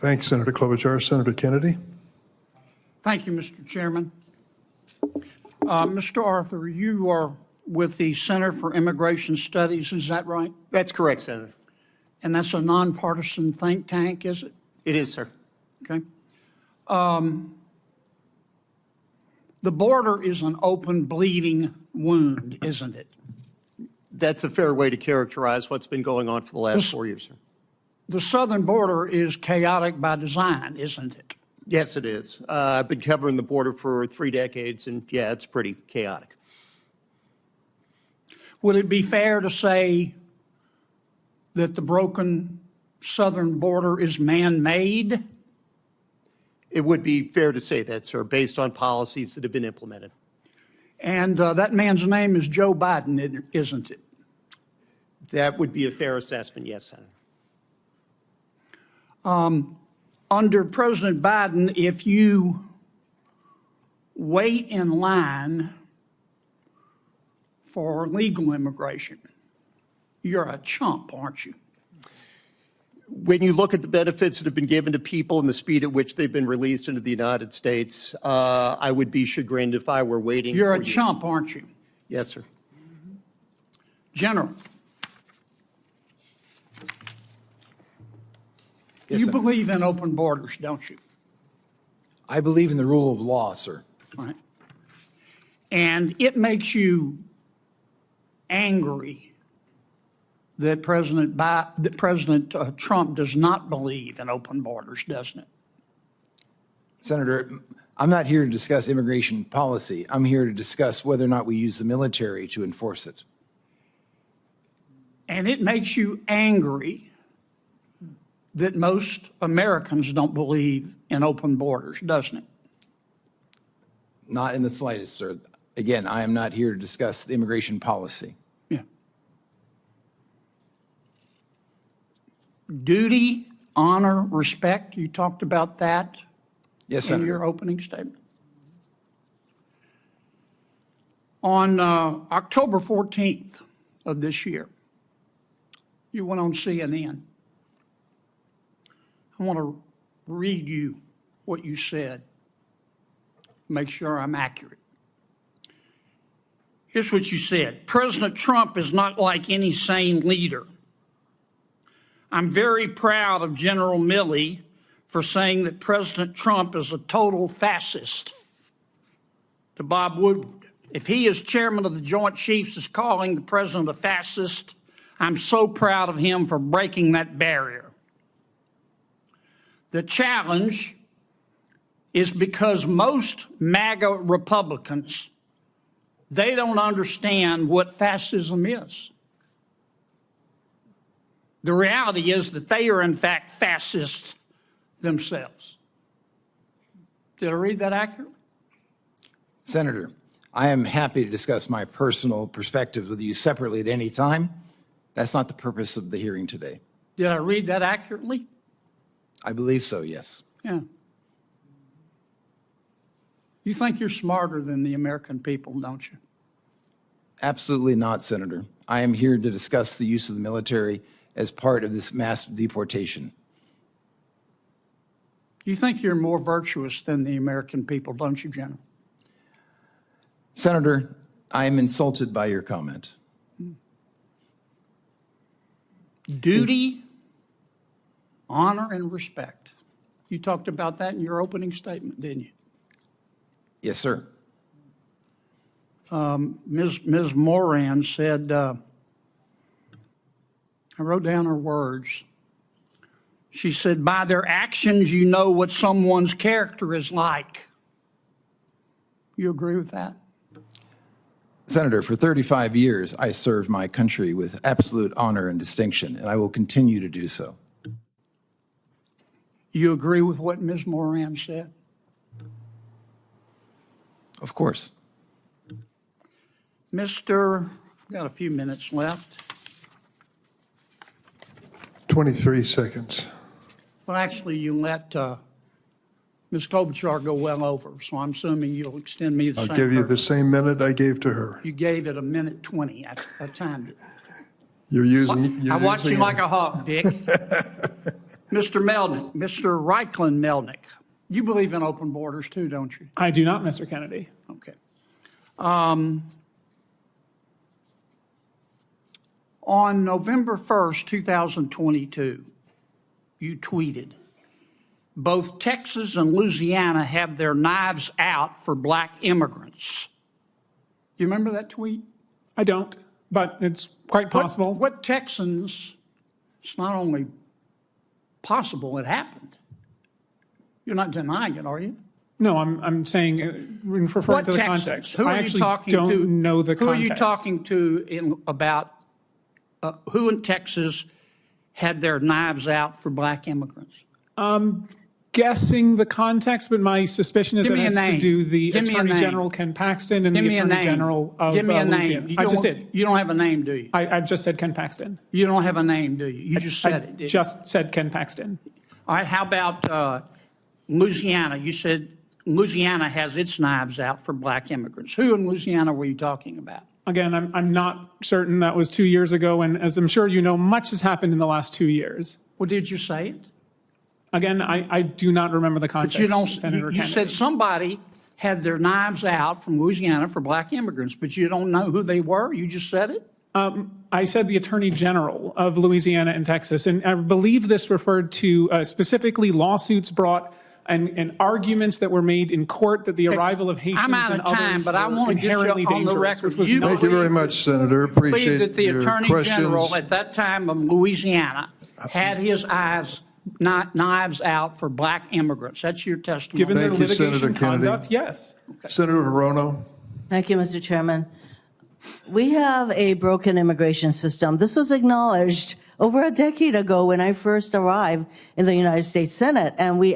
Thanks, Senator Klobuchar. Senator Kennedy. Thank you, Mr. Chairman. Mr. Arthur, you are with the Center for Immigration Studies, is that right? That's correct, Senator. And that's a nonpartisan think tank, is it? It is, sir. Okay. The border is an open bleeding wound, isn't it? That's a fair way to characterize what's been going on for the last 4 years, sir. The southern border is chaotic by design, isn't it? Yes, it is. I've been covering the border for 3 decades, and yeah, it's pretty chaotic. Would it be fair to say that the broken southern border is man-made? It would be fair to say that, sir, based on policies that have been implemented. And that man's name is Joe Biden, isn't it? That would be a fair assessment, yes, Senator. Under President Biden, if you wait in line for legal immigration, you're a chump, aren't you? When you look at the benefits that have been given to people and the speed at which they've been released into the United States, I would be chagrined if I were waiting. You're a chump, aren't you? Yes, sir. General. Yes, You sir. believe in open borders, don't you? I believe in the rule of law, sir. Right. And it makes you angry that President Trump does not believe in open borders, doesn't it? Senator, I'm not here to discuss immigration policy. I'm here to discuss whether or not we use the military to enforce it. And it makes you angry that most Americans don't believe in open borders, doesn't it? Not in the slightest, sir. Again, I am not here to discuss the immigration policy. Yeah. Duty, honor, respect, you talked about that Yes, in Senator. your opening statement. On October 14th of this year, you went on CNN. I want to read you what you said, make sure I'm accurate. Here's what you said. President Trump is not like any sane leader. I'm very proud of General Milley for saying that President Trump is a total fascist. To Bob Woodward, if he as chairman of the Joint Chiefs is calling the president a fascist, I'm so proud of him for breaking that barrier. The challenge is because most MAGA Republicans, they don't understand what fascism is. The reality is that they are, in fact, fascists themselves. Did I read that accurately? Senator, I am happy to discuss my personal perspectives with you separately at any time. That's not the purpose of the hearing today. Did I read that accurately? I believe so, yes. Yeah. You think you're smarter than the American people, don't you? Absolutely not, Senator. I am here to discuss the use of the military as part of this mass deportation. You think you're more virtuous than the American people, don't you, General? Senator, I am insulted by your comment. Duty, honor, and respect. You talked about that in your opening statement, didn't you? Yes, sir. Ms. Moran said, I wrote down her words. She said, by their actions, you know what someone's character is like. You agree with that? Senator, for 35 years, I served my country with absolute honor and distinction, and I will continue to do so. You agree with what Ms. Moran said? Of course. Mr. I've got a few minutes left. 23 seconds. Well, actually, you let Ms. Klobuchar go well over, so I'm assuming you'll extend me the I'll same. give you the purpose. same minute I gave to her. You gave it a minute 20. I timed it. You're using. I watched you like a hawk, Dick. Mr. Melnick, Mr. Reichlin Melnick, you believe in open borders too, don't you? I do not, Mr. Kennedy. Okay. On November 1st, 2022, you tweeted, both Texas and Louisiana have their knives out for black immigrants. Do you remember that tweet? I don't, but it's quite possible. What Texans, it's not only possible, it happened. You're not denying it, are you? No, I'm saying, referring to the Texans? context. Who are I you actually talking don't to? know the Who context. are you talking to about who in Texas had their knives out for black immigrants? Guessing the context, but my suspicion is Give that me it a has to name. do the Give me a Attorney name. General Ken Paxton and Give the me a Attorney name. General of Give me a Louisiana. name. I just did. You don't have a name, do you? I just said Ken Paxton. You don't have a name, do you? You just said I it, didn't you? just said Ken Paxton. All right, how about Louisiana? You said Louisiana has its knives out for black immigrants. Who in Louisiana were you talking about? Again, I'm not certain. That was 2 years ago, and as I'm sure you know, much has happened in the last 2 years. Well, did you say it? Again, I do not remember the context, But you don't. Senator You Kennedy. said somebody had their knives out from Louisiana for black immigrants, but you don't know who they were. You just said it. I said the Attorney General of Louisiana and Texas, and I believe this referred to specifically lawsuits brought and arguments that were made in court that the arrival of Haitians I'm out and of time, others but I were want to get you inherently on the dangerous, record. which was You not. Thank you very much, Senator. believe Appreciate that the your Attorney questions. General at that time of Louisiana had his knives out for black immigrants. That's your testimony. Given their Thank you, litigation Senator Kennedy. conduct, yes. Senator Hirono. Thank you, Mr. Chairman. We have a broken immigration system. This was acknowledged over a decade ago when I first arrived in the United States Senate, and we